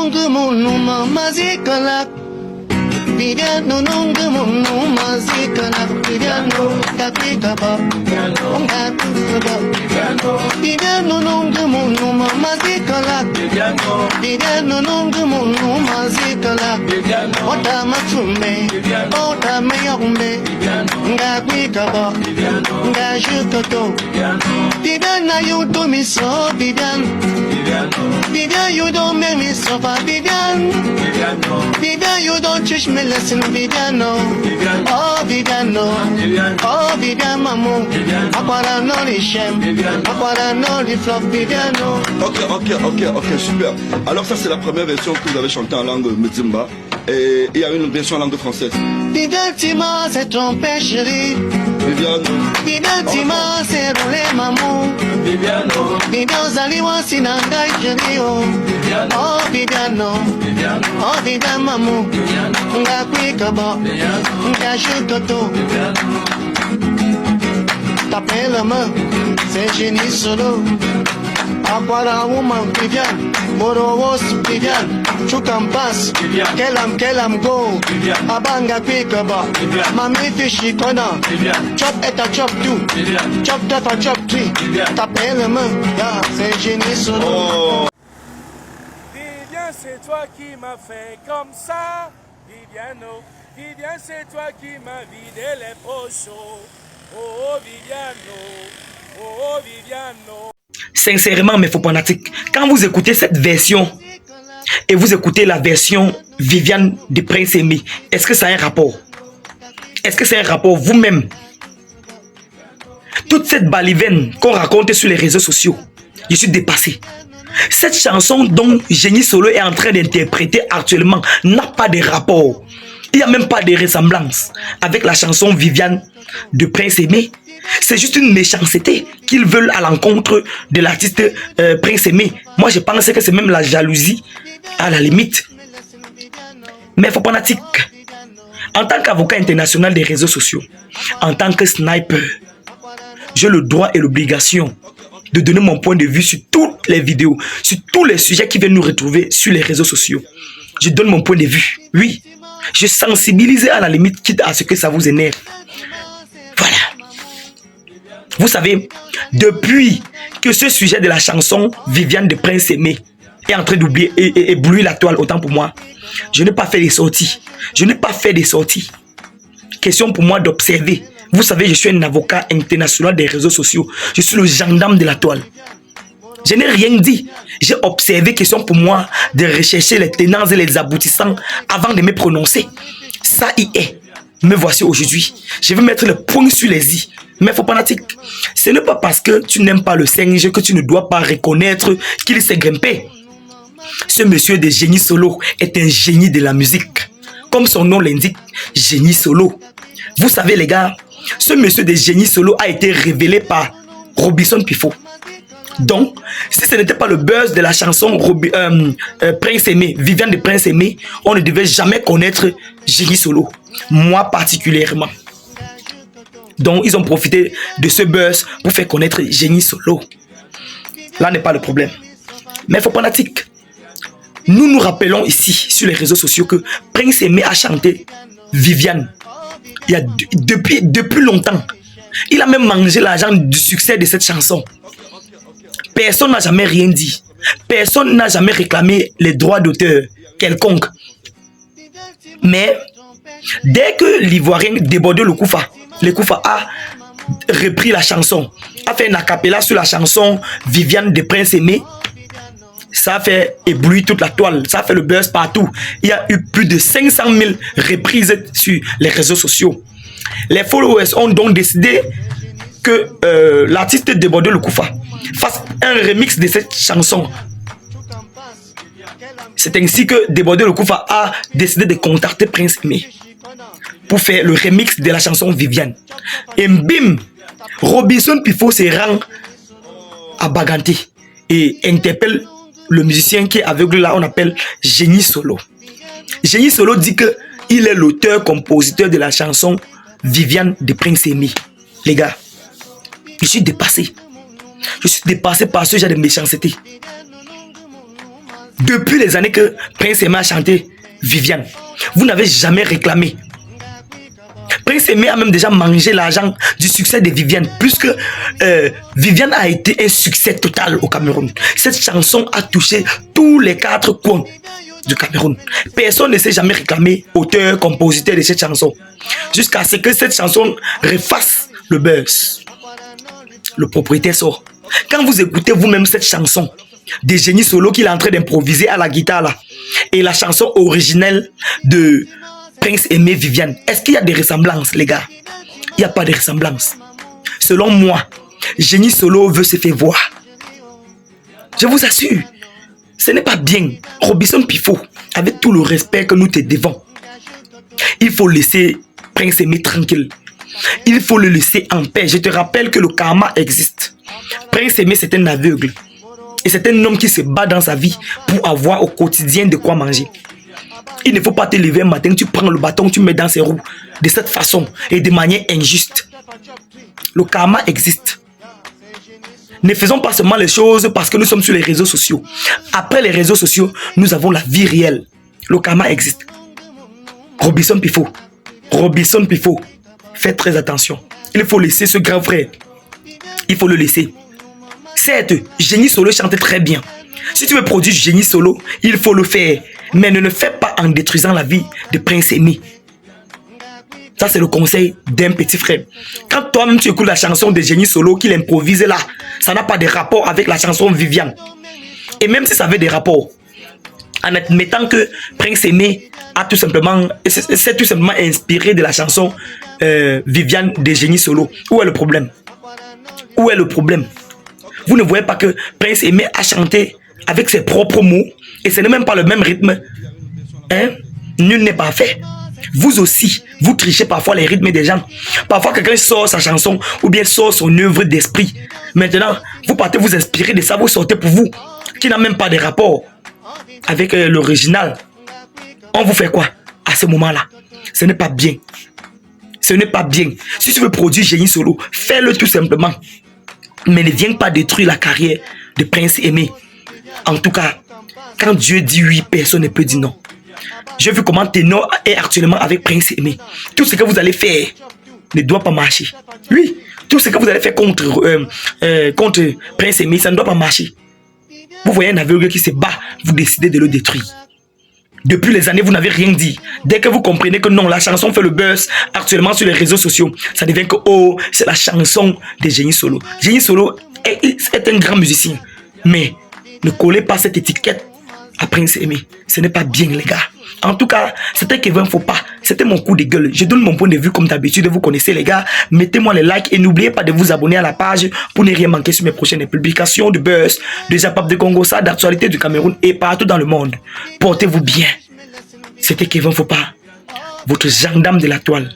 nungu munuma mazikala. Viviano nungu munuma mazikala. Viviano kakikaba. Viviano nungu munuma mazikala. Viviano nungu munuma mazikala. Ota matumbe, ota mayombe. Ngakikaba, ngajukoto. Viviana, you do me so, Vivian. Vivian, you don't make me suffer, Vivian. Vivian, you don't teach me lesson, Vivian, no. Oh, Vivian, no. Oh, Vivian, maman. Apara no les shame. Apara no les flop, Vivian, no. Ok, super. Alors ça c'est la première version que vous avez chantée en langue Mzimba. Et il y a une version en langue française. Vivian, tu m'as c'est trompé, chérie. Vivian. Vivian, tu m'as c'est roulé, maman. Vivian, zaliwa sinanga, chérie, oh. Oh, Vivian, no. Oh, Vivian, maman. Nga kwikaba. Nga jukoto. Taper la main, c'est génie solo. Aquara woman, Vivian. Morovos, Vivian. Chukampas, Kelam go. Abanga kwikaba. Mami fishy kona. Chop et a chop two. Chop that a chop three. Taper la main, yeah, c'est génie solo. Oh. Vivian, c'est toi qui m'as fait comme ça. Viviano, Vivian, c'est toi qui m'as vidé les poches. Oh Viviano, oh Viviano. Sincèrement, mes faux fanatiques, quand vous écoutez cette version et vous écoutez la version Viviane de Prince Aimé, est-ce que ça a un rapport? Est-ce que c'est un rapport vous-même? Toute cette balivène qu'on raconte sur les réseaux sociaux, je suis dépassé. Cette chanson dont Génie Solo est en train d'interpréter actuellement n'a pas de rapport. Il n'y a même pas de ressemblance avec la chanson Viviane de Prince Aimé. C'est juste une méchanceté qu'ils veulent à l'encontre de l'artiste Prince Aimé. Moi, je pense que c'est même la jalousie à la limite. Mais faut fanatique, en tant qu'avocat international des réseaux sociaux, en tant que sniper, j'ai le droit et l'obligation de donner mon point de vue sur toutes les vidéos, sur tous les sujets qui viennent nous retrouver sur les réseaux sociaux. Je donne mon point de vue, oui. Je sensibilise à la limite, quitte à ce que ça vous énerve. Voilà. Vous savez, depuis que ce sujet de la chanson Viviane de Prince Aimé est en train d'oublier et éblouir la toile, autant pour moi, je n'ai pas fait des sorties. Je n'ai pas fait des sorties. Question pour moi d'observer. Vous savez, je suis un avocat international des réseaux sociaux. Je suis le gendarme de la toile. Je n'ai rien dit. J'ai observé, question pour moi de rechercher les tenants et les aboutissants avant de me prononcer. Ça y est. Me voici aujourd'hui. Je vais mettre le point sur les i. Mais faut fanatique, ce n'est pas parce que tu n'aimes pas le singe que tu ne dois pas reconnaître qu'il s'est grimpé. Ce monsieur de Génie Solo est un génie de la musique. Comme son nom l'indique, Génie Solo. Vous savez les gars, ce monsieur de Génie Solo a été révélé par Robinson Pifo. Donc, si ce n'était pas le buzz de la chanson Prince Aimé, Viviane de Prince Aimé, on ne devait jamais connaître Génie Solo. Moi particulièrement. Donc, ils ont profité de ce buzz pour faire connaître Génie Solo. Là n'est pas le problème. Mais faut fanatique. Nous nous rappelons ici, sur les réseaux sociaux, que Prince Aimé a chanté Viviane. Il y a depuis longtemps. Il a même mangé l'argent du succès de cette chanson. Personne n'a jamais rien dit. Personne n'a jamais réclamé les droits d'auteur quelconque. Mais, dès que l'Ivoirien Débordé le Koufa a repris la chanson, a fait un acapella sur la chanson Viviane de Prince Aimé, ça a fait éblouir toute la toile, ça a fait le buzz partout. Il y a eu plus de 500 000 reprises sur les réseaux sociaux. Les followers ont donc décidé que l'artiste Débordé le Koufa fasse un remix de cette chanson. C'est ainsi que Débordé le Koufa a décidé de contacter Prince Aimé pour faire le remix de la chanson Viviane. Et bim, Robinson Pifo se rend à Baganté et interpelle le musicien qui est aveugle là, on appelle Génie Solo. Génie Solo dit que il est l'auteur-compositeur de la chanson Viviane de Prince Aimé. Les gars, je suis dépassé. Je suis dépassé par ce genre de méchanceté. Depuis les années que Prince Aimé a chanté Viviane, vous n'avez jamais réclamé. Prince Aimé a même déjà mangé l'argent du succès de Viviane, puisque Viviane a été un succès total au Cameroun. Cette chanson a touché tous les 4 coins du Cameroun. Personne ne s'est jamais réclamé auteur, compositeur de cette chanson. Jusqu'à ce que cette chanson refasse le buzz. Le propriétaire sort. Quand vous écoutez vous-même cette chanson de Génie Solo qu'il est en train d'improviser à la guitare là, et la chanson originelle de Prince Aimé Viviane, est-ce qu'il y a des ressemblances, les gars? Il n'y a pas de ressemblances. Selon moi, Génie Solo veut se faire voir. Je vous assure, ce n'est pas bien. Robinson Pifo, avec tout le respect que nous te devons, il faut laisser Prince Aimé tranquille. Il faut le laisser en paix. Je te rappelle que le karma existe. Prince Aimé, c'est un aveugle. Et c'est un homme qui se bat dans sa vie pour avoir au quotidien de quoi manger. Il ne faut pas te lever un matin, tu prends le bâton, tu mets dans ses roues. De cette façon et de manière injuste. Le karma existe. Ne faisons pas seulement les choses parce que nous sommes sur les réseaux sociaux. Après les réseaux sociaux, nous avons la vie réelle. Le karma existe. Robinson Pifo. Robinson Pifo. Faites très attention. Il faut laisser ce grand frère. Il faut le laisser. Certes, Génie Solo chante très bien. Si tu veux produire Génie Solo, il faut le faire. Mais ne le fais pas en détruisant la vie de Prince Aimé. Ça, c'est le conseil d'un petit frère. Quand toi-même tu écoutes la chanson de Génie Solo qu'il improvise là, ça n'a pas de rapport avec la chanson Viviane. Et même si ça avait des rapports, en admettant que Prince Aimé a tout simplement, s'est tout simplement inspiré de la chanson Viviane de Génie Solo. Où est le problème? Où est le problème? Vous ne voyez pas que Prince Aimé a chanté avec ses propres mots et ce n'est même pas le même rythme. Hein? Nul n'est parfait. Vous aussi, vous trichez parfois les rythmes des gens. Parfois, quelqu'un sort sa chanson ou bien sort son œuvre d'esprit. Maintenant, vous partez vous inspirer de ça, vous sortez pour vous, qui n'a même pas de rapport avec l'original. On vous fait quoi à ce moment-là? Ce n'est pas bien. Ce n'est pas bien. Si tu veux produire Génie Solo, fais-le tout simplement. Mais ne viens pas détruire la carrière de Prince Aimé. En tout cas, quand Dieu dit oui, personne ne peut dire non. J'ai vu comment Ténor est actuellement avec Prince Aimé. Tout ce que vous allez faire ne doit pas marcher. Oui, tout ce que vous allez faire contre Prince Aimé, ça ne doit pas marcher. Vous voyez un aveugle qui se bat, vous décidez de le détruire. Depuis les années, vous n'avez rien dit. Dès que vous comprenez que non, la chanson fait le buzz actuellement sur les réseaux sociaux, ça devient que oh, c'est la chanson de Génie Solo. Génie Solo est un grand musicien. Mais ne collez pas cette étiquette à Prince Aimé. Ce n'est pas bien, les gars. En tout cas, c'était Kevin Fopa. C'était mon coup de gueule. Je donne mon point de vue comme d'habitude. Vous connaissez, les gars. Mettez-moi les likes et n'oubliez pas de vous abonner à la page pour ne rien manquer sur mes prochaines publications de buzz, de Zapap de Congo, ça, d'actualité du Cameroun et partout dans le monde. Portez-vous bien. C'était Kevin Fopa, votre gendarme de la toile.